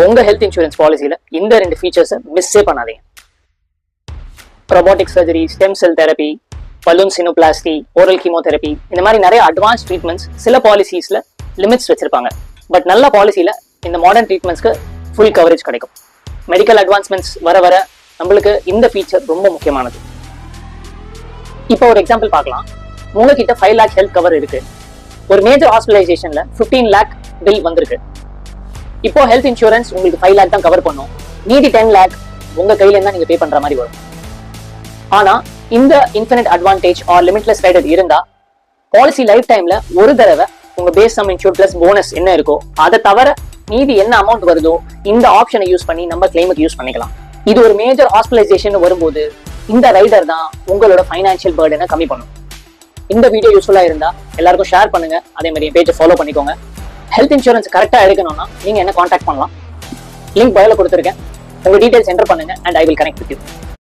உங்க health insurance பாலிசியில இந்த 2 ஃபீச்சர்ஸை மிஸ்ஸே பண்ணாதீங்க. Robotic surgery, stem cell therapy, balloon sinuplasty, oral chemotherapy, இந்த மாதிரி நிறைய அட்வான்ஸ் ட்ரீட்மெண்ட்ஸ் சில பாலிசிஸ்ல லிமிட்ஸ் வச்சிருப்பாங்க. பட் நல்ல பாலிசியில இந்த மாடர்ன் ட்ரீட்மெண்ட்ஸ்க்கு ஃபுல் கவரேஜ் கிடைக்கும். மெடிக்கல் அட்வான்ஸ்மெண்ட்ஸ் வர வர நம்மளுக்கு இந்த ஃபீச்சர் ரொம்ப முக்கியமானது. இப்போ ஒரு எக்ஸாம்பிள் பார்க்கலாம். உங்ககிட்ட 5 lakh ஹெல்த் கவர் இருக்கு. ஒரு மேஜர் ஹாஸ்பிட்டலைசேஷன்ல 15 lakh பில் வந்திருக்கு. இப்போ ஹெல்த் இன்சூரன்ஸ் உங்களுக்கு 5 lakh தான் கவர் பண்ணும். மீதி 10 lakh உங்க கையில இருந்தா நீங்க பே பண்ற மாதிரி வரும். ஆனா இந்த infinite advantage or limitless rider இருந்தா பாலிசி லைஃப் டைம்ல ஒரு தடவை உங்க base sum insure plus bonus என்ன இருக்கோ அதை தவிர மீதி என்ன அமௌண்ட் வருதோ இந்த ஆப்ஷனை யூஸ் பண்ணி நம்ம கிளைமுக்கு யூஸ் பண்ணிக்கலாம். இது ஒரு மேஜர் ஹாஸ்பிட்டலைசேஷன் வரும்போது இந்த ரைடர் தான் உங்களோட ஃபைனான்சியல் பர்டனை கம்மி பண்ணும். இந்த வீடியோ யூஸ்ஃபுல்லா இருந்தா எல்லாருக்கும் ஷேர் பண்ணுங்க. அதே மாதிரி பேஜை ஃபாலோ பண்ணிக்கோங்க. ஹெல்த் இன்சூரன்ஸ் கரெக்டா எடுக்கணும்னா நீங்க என்ன கான்டாக்ட் பண்ணலாம். லிங்க் பயோல கொடுத்துருக்கேன். உங்க டீடைல்ஸ் என்டர் பண்ணுங்க and I will connect with you.